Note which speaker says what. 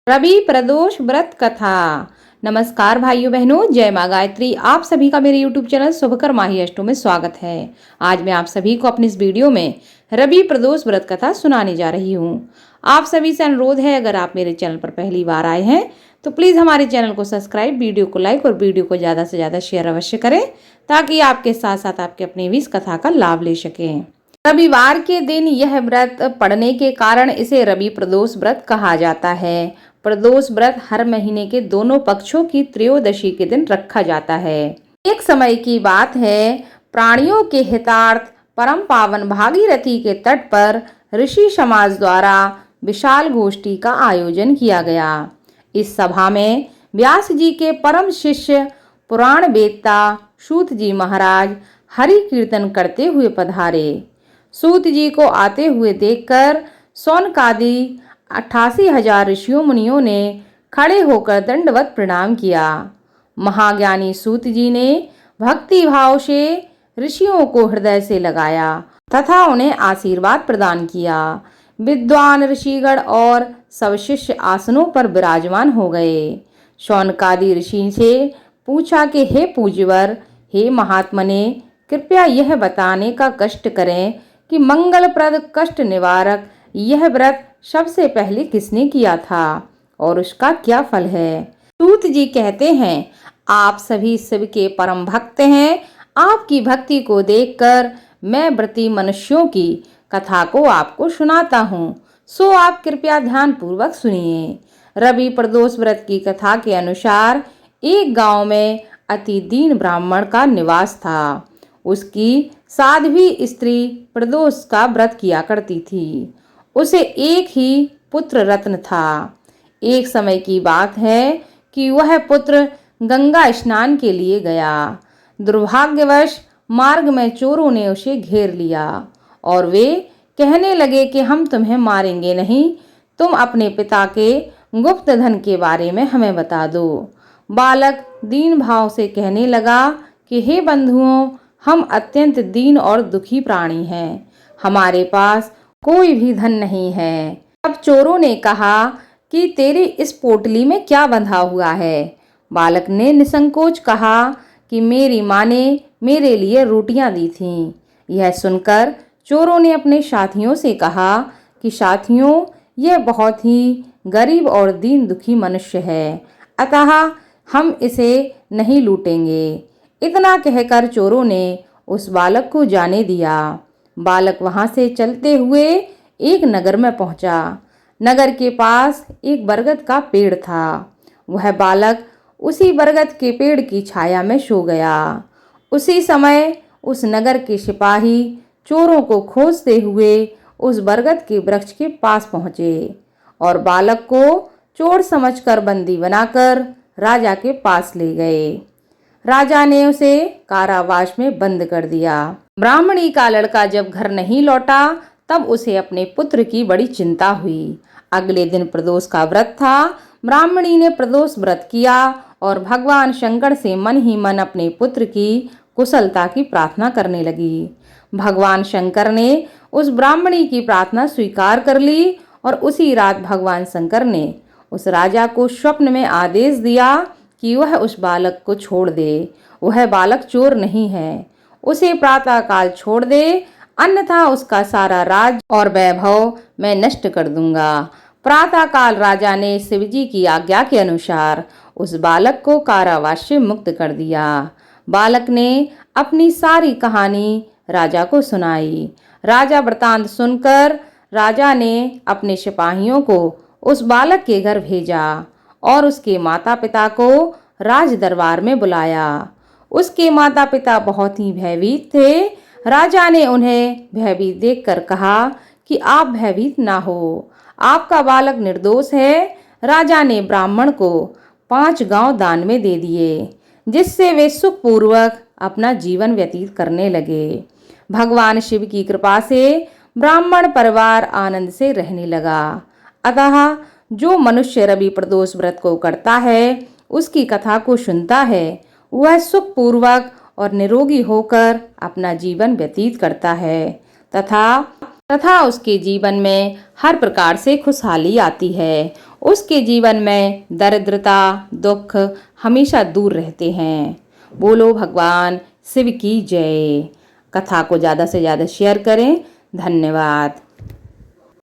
Speaker 1: रवि प्रदोष व्रत कथा। नमस्कार भाइयों बहनों, जय माँ गायत्री। आप सभी का मेरे यूट्यूब चैनल शुभकर माही अष्टों में स्वागत है। आज मैं आप सभी को अपनी इस वीडियो में रवि प्रदोष व्रत कथा सुनाने जा रही हूँ। आप सभी से अनुरोध है, अगर आप मेरे चैनल पर पहली बार आए हैं तो प्लीज़ हमारे चैनल को सब्सक्राइब, वीडियो को लाइक और वीडियो को ज़्यादा से ज़्यादा शेयर अवश्य करें, ताकि आपके साथ साथ आपके अपने भी इस कथा का लाभ ले सकें। रविवार के दिन यह व्रत पड़ने के कारण इसे रवि प्रदोष व्रत कहा जाता है। प्रदोष व्रत हर महीने के दोनों पक्षों की त्रयोदशी के दिन रखा जाता है। एक समय की बात है, प्राणियों के हितार्थ परम पावन भागीरथी के तट पर ऋषि समाज द्वारा विशाल गोष्ठी का आयोजन किया गया। इस सभा में व्यास जी के परम शिष्य पुराण वेत्ता सूत जी महाराज हरि कीर्तन करते हुए पधारे। सूत जी को आते हुए देखकर सौनकादि 88,000 ऋषियों मुनियों ने खड़े होकर दंडवत प्रणाम किया। महाज्ञानी सूत जी ने भक्ति भाव से ऋषियों को हृदय से लगाया तथा उन्हें आशीर्वाद प्रदान किया। विद्वान ऋषिगण और सब शिष्य आसनों पर विराजमान हो गए। शौनकादि ऋषि से पूछा कि हे पूज्यवर, हे महात्मने, कृपया यह बताने का कष्ट करें कि मंगलप्रद कष्ट निवारक यह व्रत सबसे पहले किसने किया था और उसका क्या फल है। सूत जी कहते हैं, आप सभी शिव के परम भक्त हैं। आपकी भक्ति को देखकर मैं व्रती मनुष्यों की कथा को आपको सुनाता हूँ, सो आप कृपया ध्यान पूर्वक सुनिए। रवि प्रदोष व्रत की कथा के अनुसार एक गांव में अति दीन ब्राह्मण का निवास था। उसकी साध्वी स्त्री प्रदोष का व्रत किया करती थी। उसे एक ही पुत्र रत्न था। एक समय की बात है कि वह पुत्र गंगा स्नान के लिए गया। दुर्भाग्यवश मार्ग में चोरों ने उसे घेर लिया और वे कहने लगे कि हम तुम्हें मारेंगे नहीं, तुम अपने पिता के गुप्त धन के बारे में हमें बता दो। बालक दीन भाव से कहने लगा कि हे बंधुओं, हम अत्यंत दीन और दुखी प्राणी हैं। हमारे पास कोई भी धन नहीं है। अब चोरों ने कहा कि तेरी इस पोटली में क्या बंधा हुआ है। बालक ने निसंकोच कहा कि मेरी माँ ने मेरे लिए रोटियां दी थीं। यह सुनकर चोरों ने अपने साथियों से कहा कि साथियों, यह बहुत ही गरीब और दीन दुखी मनुष्य है, अतः हम इसे नहीं लूटेंगे। इतना कहकर चोरों ने उस बालक को जाने दिया। बालक वहां से चलते हुए एक नगर में पहुंचा। नगर के पास एक बरगद का पेड़ था। वह बालक उसी बरगद के पेड़ की छाया में सो गया। उसी समय उस नगर के सिपाही चोरों को खोजते हुए उस बरगद के वृक्ष के पास पहुंचे और बालक को चोर समझकर बंदी बनाकर राजा के पास ले गए। राजा ने उसे कारावास में बंद कर दिया। ब्राह्मणी का लड़का जब घर नहीं लौटा तब उसे अपने पुत्र की बड़ी चिंता हुई। अगले दिन प्रदोष का व्रत था। ब्राह्मणी ने प्रदोष व्रत किया और भगवान शंकर से मन ही मन अपने पुत्र की कुशलता की प्रार्थना करने लगी। भगवान शंकर ने उस ब्राह्मणी की प्रार्थना स्वीकार कर ली और उसी रात भगवान शंकर ने उस राजा को स्वप्न में आदेश दिया कि वह उस बालक को छोड़ दे। वह बालक चोर नहीं है, उसे प्रातः काल छोड़ दे, अन्यथा उसका सारा राज और वैभव मैं नष्ट कर दूंगा। प्रातः काल राजा ने शिवजी की आज्ञा के अनुसार उस बालक को कारावास से मुक्त कर दिया। बालक ने अपनी सारी कहानी राजा को सुनाई। राजा वृतांत सुनकर राजा ने अपने सिपाहियों को उस बालक के घर भेजा और उसके माता पिता को राज दरबार में बुलाया। उसके माता पिता बहुत ही भयभीत थे। राजा ने उन्हें भयभीत देखकर कहा कि आप भयभीत ना हो, आपका बालक निर्दोष है। राजा ने ब्राह्मण को 5 गांव दान में दे दिए, जिससे वे सुखपूर्वक अपना जीवन व्यतीत करने लगे। भगवान शिव की कृपा से ब्राह्मण परिवार आनंद से रहने लगा। अतः जो मनुष्य रवि प्रदोष व्रत को करता है, उसकी कथा को सुनता है, वह सुखपूर्वक और निरोगी होकर अपना जीवन व्यतीत करता है तथा उसके जीवन में हर प्रकार से खुशहाली आती है। उसके जीवन में दरिद्रता दुख हमेशा दूर रहते हैं। बोलो भगवान शिव की जय। कथा को ज़्यादा से ज़्यादा शेयर करें। धन्यवाद।